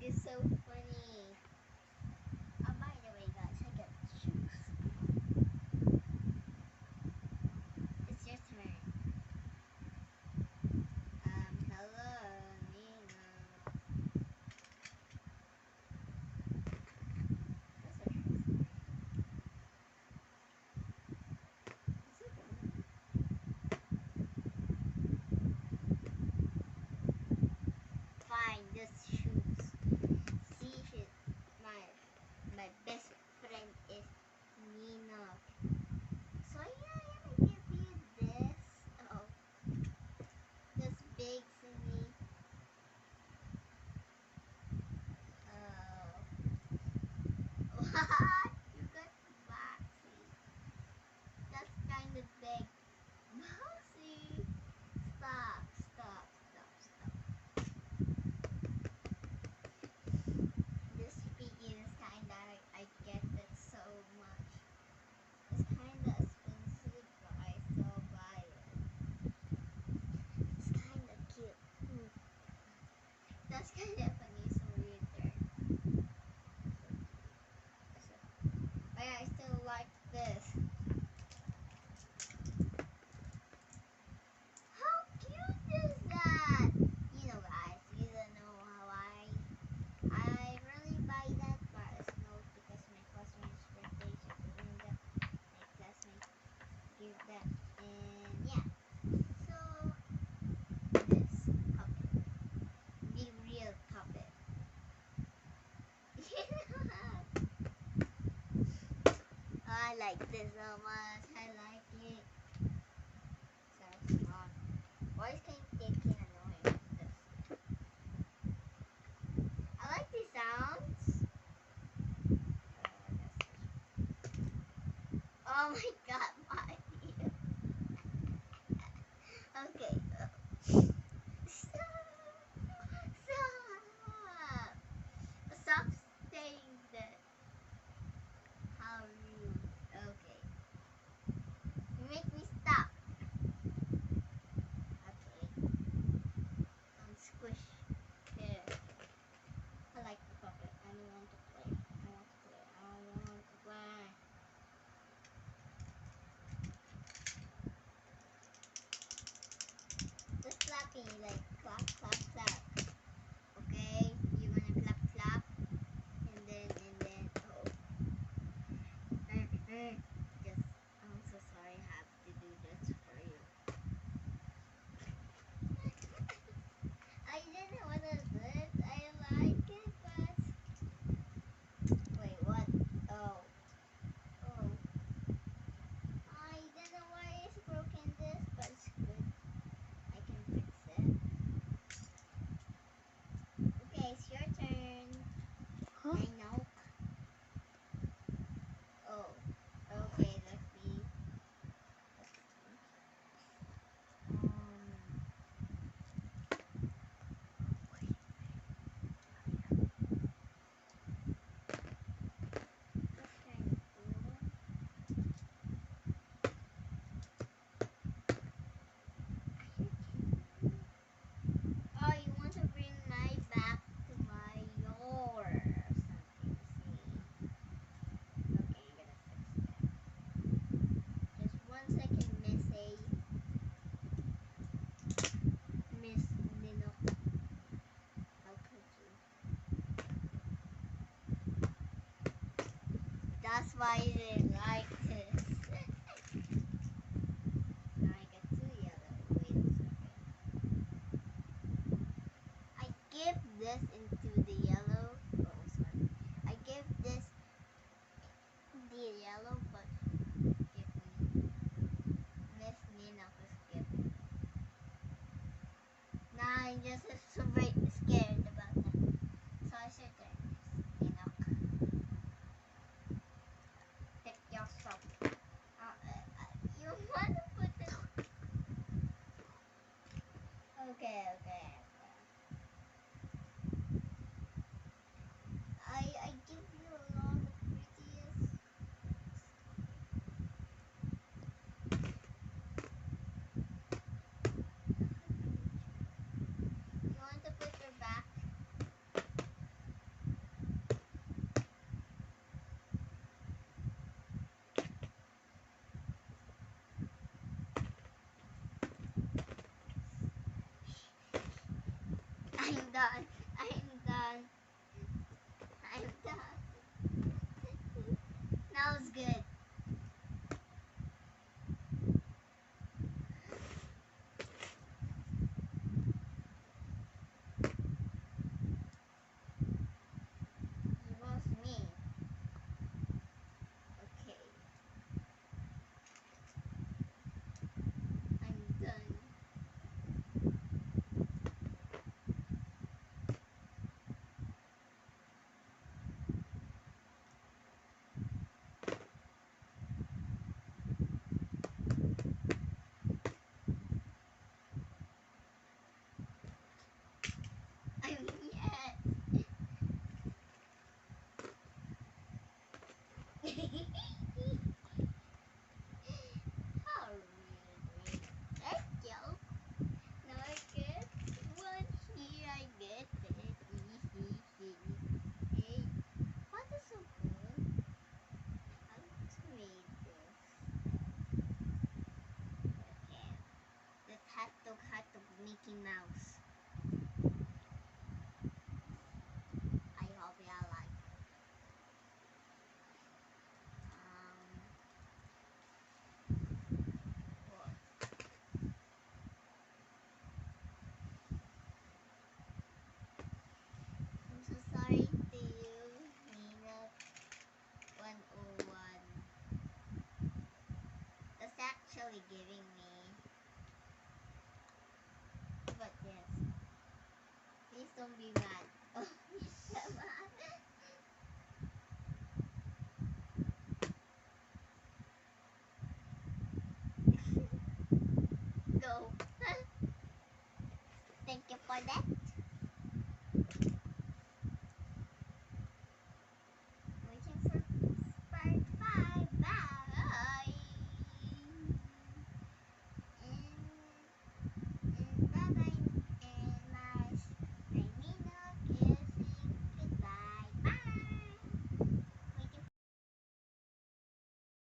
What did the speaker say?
is so funny. Oh, by the way, guys, I got shoes. It's your turn. Hello, Nina. That's interesting. Is it really? Fine, just shoes. See, my best friend is Nina. So yeah, I'm gonna give you this. Oh, this big for me. Oh, what? You got boxy. That's kind of big. Boxy. Stop, stop, stop, stop. This figure is kinda, I get it so much. It's kinda expensive, but I still buy it. It's kinda cute. That's kinda funny, so weird there. But yeah, I still like this. How cute is that? You know, guys, you don't know how I really buy that, but it's not because my classmate's birthday, so doing that, my classmates give that, and yeah. So this puppet, the real puppet. I like this so much. I like it. So small. Why is taking annoying like this? I like the sounds. Oh my god, my ear. Okay. Stop. Stop. Stop saying that. How rude. Okay. You make me stop. Okay. Don't squish. There. I like the puppet. I don't want to play. I want to play. I want to play. Just clapping like clap, clap, clap. Okay? You wanna clap, clap, and then, oh. Just, I'm so sorry I have to do this for you. I didn't want to do it. I like it, but wait, what? Oh, oh. I don't know why it's broken this, but it's good. I can fix it. Okay, it's your turn. Huh? I know. Oh, okay. Let me. That's kind of cool. Oh, you want to bring my back to my your something? See. Okay, I'm gonna fix it. Just 1 second, Miss Nino. How could you? That's why you didn't like this. Now I get two yellow. Wait a second. I give this into the yellow. Oh, sorry. I give this the yellow, but give me Miss Nina was given. Now I'm just so very scared about that. So I should turn Miss Nina. Pick yourself. You want to put it? Okay, okay. I give you a lot of prettiest. You want to put your back? I'm done. I'm done. I'm done. That was good. It was me. Okay. I'm done. I'm yes. How rude. Let's go. Now I get one here. I get it. Hey, what is so good? How to make this? Okay. Let's hot dog Mickey Mouse. I hope you like. What? I'm so sorry to you, Nina 101. That's actually giving me. But yes. Please don't be mad. Oh, come on. Go. Thank you for that.